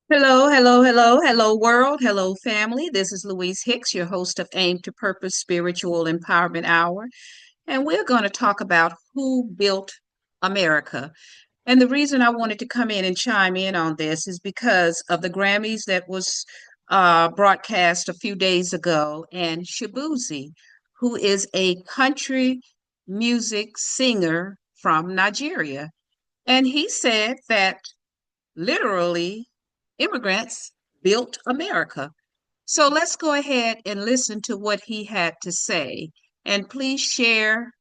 Hello, hello, hello, hello, world, hello, family. This is Louise Hicks, your host of Aim to Purpose Spiritual Empowerment Hour. And we're going to talk about who built America. And the reason I wanted to come in and chime in on this is because of the Grammys that was broadcast a few days ago. And Shaboozey, who is a country music singer from Nigeria, and he said that literally, immigrants built America. So let's go ahead and listen to what he had to say. And please share,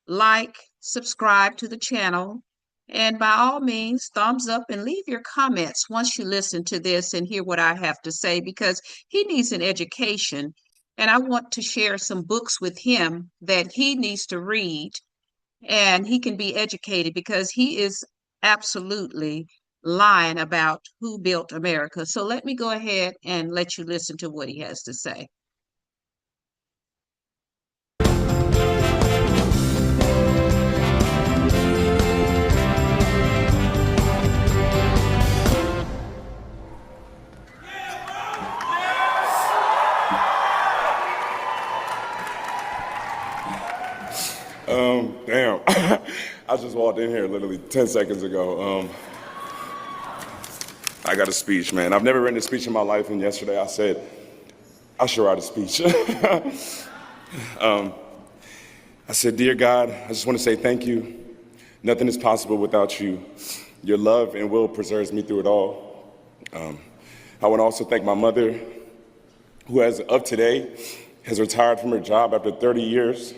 like, subscribe to the channel. And by all means, thumbs up and leave your comments once you listen to this and hear what I have to say, because he needs an education. And I want to share some books with him that he needs to read and he can be educated because he is absolutely lying about who built America. So let me go ahead and let you listen to what he has to say. Damn. I just walked in here literally 10 seconds ago. I got a speech, man. I've never written a speech in my life, and yesterday I said, I should write a speech. I said, Dear God, I just want to say thank you. Nothing is possible without you. Your love and will preserves me through it all. I want to also thank my mother, who as of today has retired from her job after 30 years.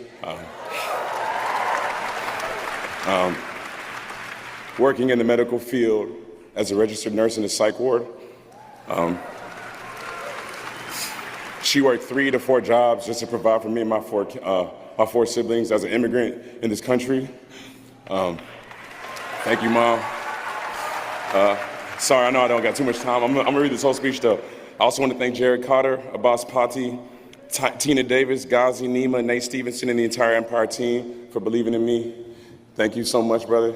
Working in the medical field as a registered nurse in a psych ward. She worked 3 to 4 jobs just to provide for me and my four siblings as an immigrant in this country. Thank you, Mom. Sorry, I know I don't got too much time. I'm gonna read this whole speech though. I also want to thank Jared Carter, Abbas Patti, Tina Davis, Ghazi, Nima, Nate Stevenson, and the entire Empire team for believing in me. Thank you so much, brother.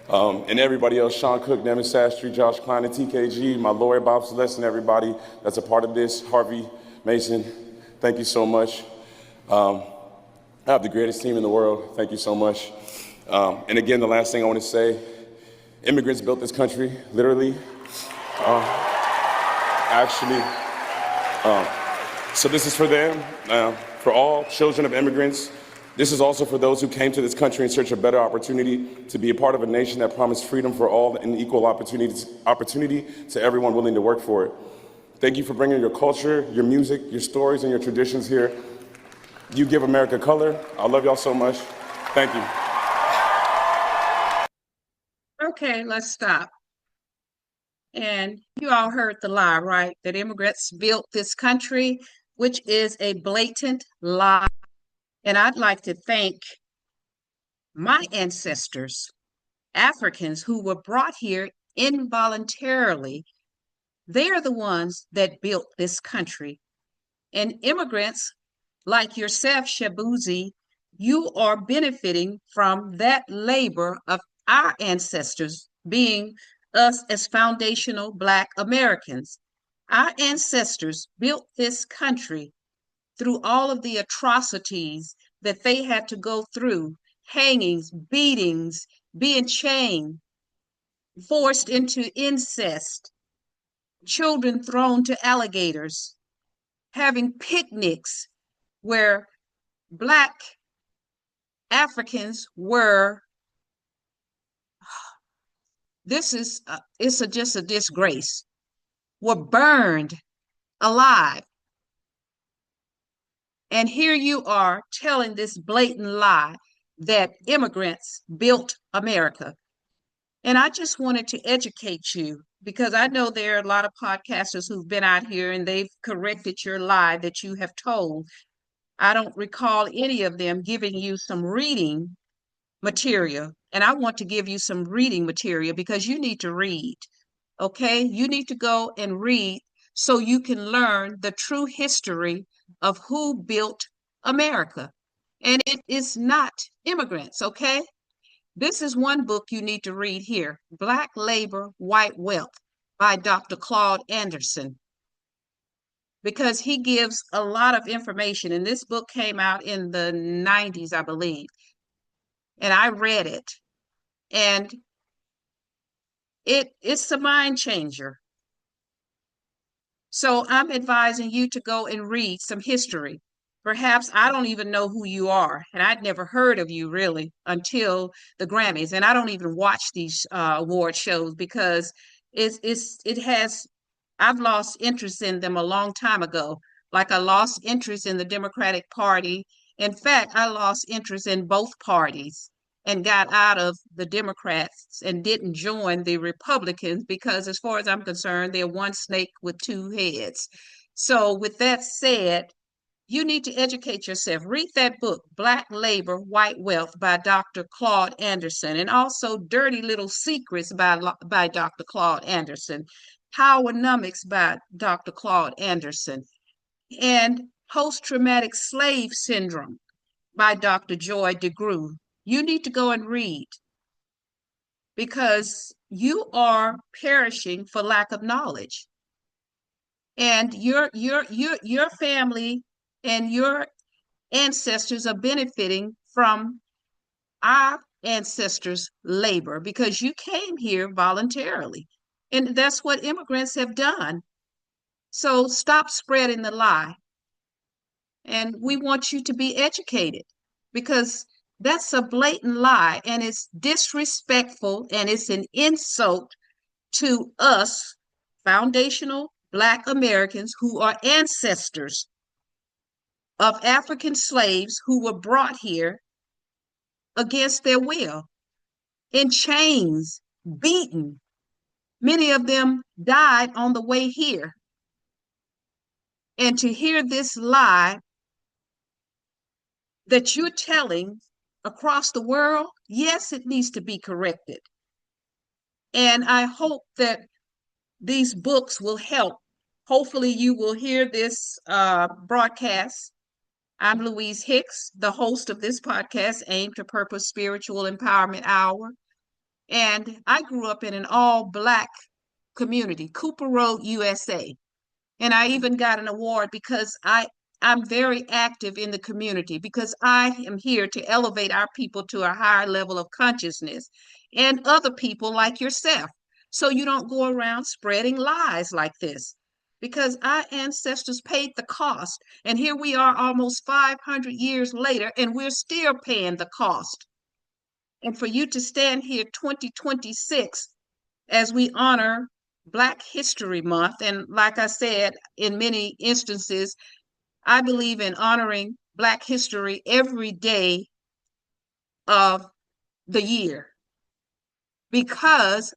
And everybody else, Sean Cook, Devin Sastry, Josh Klein, and TKG, my lawyer, Bob Celeste, and everybody that's a part of this, Harvey Mason, thank you so much. I have the greatest team in the world. Thank you so much. And again, the last thing I want to say, immigrants built this country, literally. Actually, so this is for them, for all children of immigrants. This is also for those who came to this country in search of better opportunity to be a part of a nation that promised freedom for all and equal opportunity to everyone willing to work for it. Thank you for bringing your culture, your music, your stories, and your traditions here. You give America color. I love y'all so much. Thank you. Okay, let's stop. And you all heard the lie, right? That immigrants built this country, which is a blatant lie. And I'd like to thank my ancestors, Africans who were brought here involuntarily. They're the ones that built this country. And immigrants like yourself, Shaboozey, you are benefiting from that labor of our ancestors, being us as foundational Black Americans. Our ancestors built this country through all of the atrocities that they had to go through, hangings, beatings, being chained, forced into incest, children thrown to alligators, having picnics where Black Africans were, this is, just a disgrace, were burned alive. And here you are telling this blatant lie that immigrants built America. And I just wanted to educate you because I know there are a lot of podcasters who've been out here and they've corrected your lie that you have told. I don't recall any of them giving you some reading material. And I want to give you some reading material because you need to read. Okay? You need to go and read so you can learn the true history of who built America. And it is not immigrants, okay? This is one book you need to read here, Black Labor, White Wealth by Dr. Claude Anderson, because he gives a lot of information. And this book came out in the 90s, I believe. And I read it. And it's a mind changer. So I'm advising you to go and read some history. Perhaps I don't even know who you are, and I'd never heard of you really until the Grammys. And I don't even watch these award shows because it has I've lost interest in them a long time ago. Like I lost interest in the Democratic Party. In fact, I lost interest in both parties and got out of the Democrats and didn't join the Republicans because, as far as I'm concerned, they're one snake with two heads. So, with that said, you need to educate yourself. Read that book, Black Labor, White Wealth by Dr. Claude Anderson, and also Dirty Little Secrets by Dr. Claude Anderson, Powernomics by Dr. Claude Anderson, and Post Traumatic Slave Syndrome by Dr. Joy DeGruy. You need to go and read because you are perishing for lack of knowledge. And your family and your ancestors are benefiting from our ancestors' labor because you came here voluntarily. And that's what immigrants have done. So stop spreading the lie. And we want you to be educated because that's a blatant lie and it's disrespectful and it's an insult to us foundational Black Americans who are ancestors of African slaves who were brought here against their will, in chains, beaten. Many of them died on the way here. And to hear this lie that you're telling across the world, yes, it needs to be corrected. And I hope that these books will help. Hopefully, you will hear this broadcast. I'm Louise Hicks, the host of this podcast, Aim to Purpose Spiritual Empowerment Hour. And I grew up in an all Black community, Cooper Road, USA. And I even got an award because I'm very active in the community because I am here to elevate our people to a higher level of consciousness and other people like yourself. So you don't go around spreading lies like this because our ancestors paid the cost. And here we are almost 500 years later, and we're still paying the cost. And for you to stand here 2026 as we honor Black History Month, and like I said, in many instances, I believe in honoring Black history every day of the year because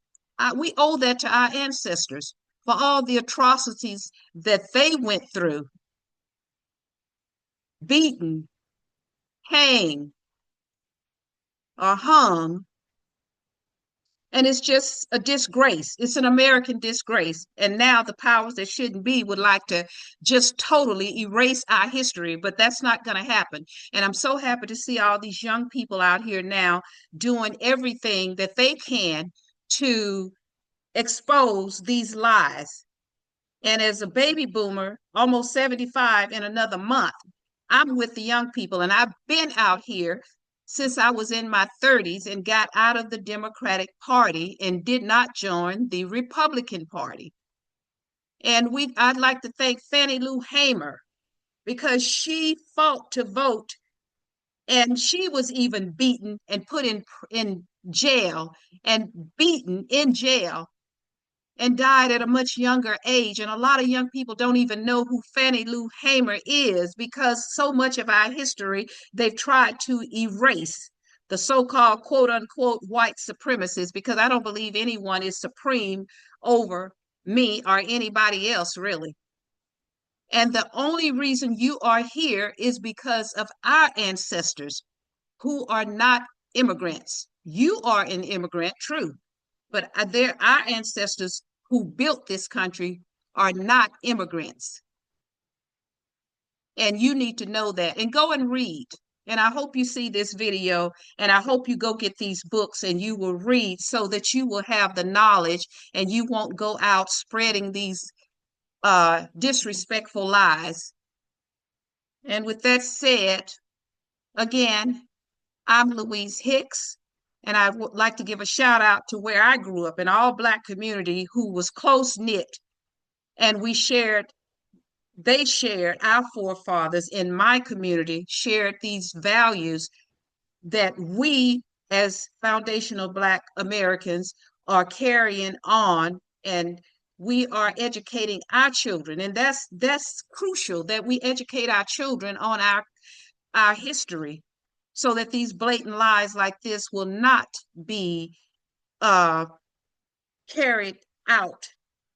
we owe that to our ancestors for all the atrocities that they went through, beaten, hanged, or hung. And it's just a disgrace. It's an American disgrace. And now the powers that shouldn't be would like to just totally erase our history, but that's not going to happen. And I'm so happy to see all these young people out here now doing everything that they can to expose these lies. And as a baby boomer, almost 75 in another month, I'm with the young people, and I've been out here since I was in my 30s and got out of the Democratic Party and did not join the Republican Party. And I'd like to thank Fannie Lou Hamer because she fought to vote, and she was even beaten and put in jail and beaten in jail and died at a much younger age. And a lot of young people don't even know who Fannie Lou Hamer is because so much of our history they've tried to erase, the so-called quote unquote white supremacists, because I don't believe anyone is supreme over me or anybody else really. And the only reason you are here is because of our ancestors who are not immigrants. You are an immigrant, true, but our ancestors who built this country are not immigrants. And you need to know that and go and read. And I hope you see this video, and I hope you go get these books and you will read so that you will have the knowledge and you won't go out spreading these disrespectful lies. And with that said, again, I'm Louise Hicks, and I would like to give a shout out to where I grew up, an all Black community who was close knit, and they shared, our forefathers in my community shared these values that we as foundational Black Americans are carrying on, and we are educating our children. And that's crucial, that we educate our children on our history, so that these blatant lies like this will not be uh, carried out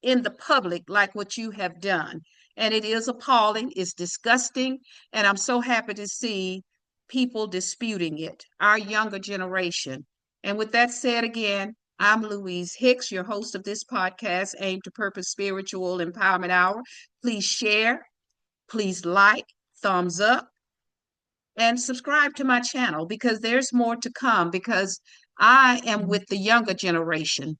in the public like what you have done. And it is appalling, it's disgusting, and I'm so happy to see people disputing it, our younger generation. And with that said, again, I'm Louise Hicks, your host of this podcast, Aim to Purpose Spiritual Empowerment Hour. Please share, please like, thumbs up, and subscribe to my channel, because there's more to come, because I am with the younger generation.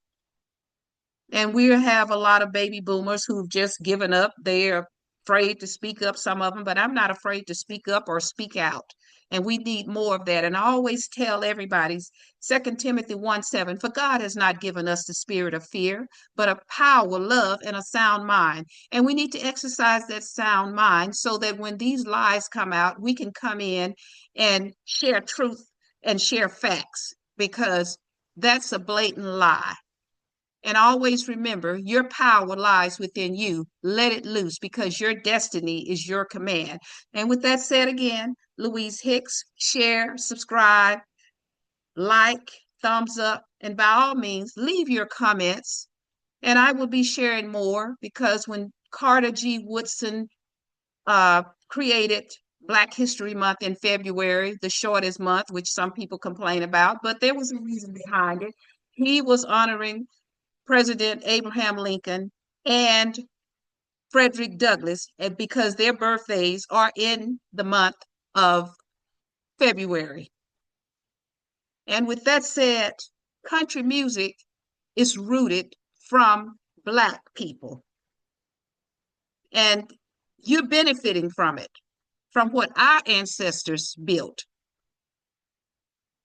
And we have a lot of baby boomers who've just given up. They're afraid to speak up, some of them, but I'm not afraid to speak up or speak out. And we need more of that. And I always tell everybody, 2 Timothy 1:7, for God has not given us the spirit of fear, but of power, love, and a sound mind. And we need to exercise that sound mind so that when these lies come out, we can come in and share truth and share facts, because that's a blatant lie. And always remember, your power lies within you. Let it loose, because your destiny is your command. And with that said, again, Louise Hicks, share, subscribe, like, thumbs up, and by all means, leave your comments. And I will be sharing more, because when Carter G. Woodson created Black History Month in February, the shortest month, which some people complain about, but there was a reason behind it. He was honoring President Abraham Lincoln and Frederick Douglass, because their birthdays are in the month of February. And with that said, country music is rooted from Black people. And you're benefiting from it, from what our ancestors built,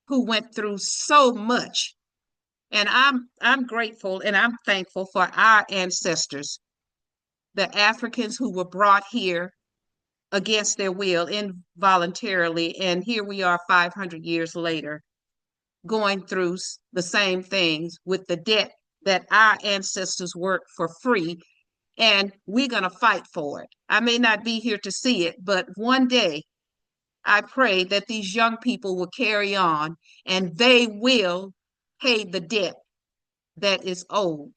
who went through so much. And I'm grateful and I'm thankful for our ancestors, the Africans who were brought here against their will, involuntarily. And here we are 500 years later, going through the same things with the debt that our ancestors worked for free. And we're going to fight for it. I may not be here to see it, but one day I pray that these young people will carry on and they will pay the debt that is owed.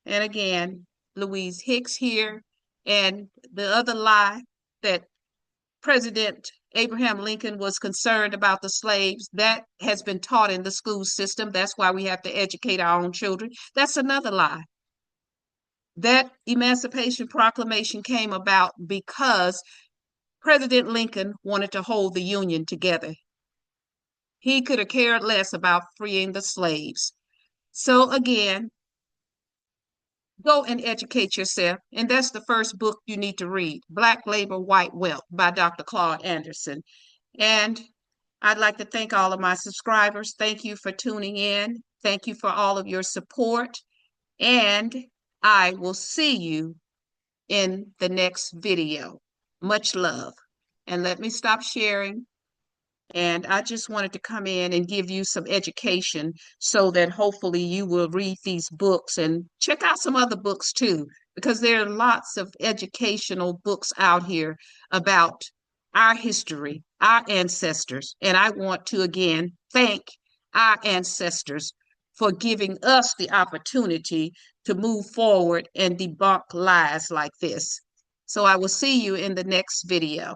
And again, Louise Hicks here. And the other lie, that President Abraham Lincoln was concerned about the slaves, that has been taught in the school system. That's why we have to educate our own children. That's another lie. That Emancipation Proclamation came about because President Lincoln wanted to hold the Union together. He could have cared less about freeing the slaves. So again, go and educate yourself. And that's the first book you need to read, Black Labor, White Wealth by Dr. Claude Anderson. And I'd like to thank all of my subscribers. Thank you for tuning in. Thank you for all of your support. And I will see you in the next video. Much love. And let me stop sharing. And I just wanted to come in and give you some education so that hopefully you will read these books and check out some other books too, because there are lots of educational books out here about our history, our ancestors. And I want to again thank our ancestors for giving us the opportunity to move forward and debunk lies like this. So I will see you in the next video.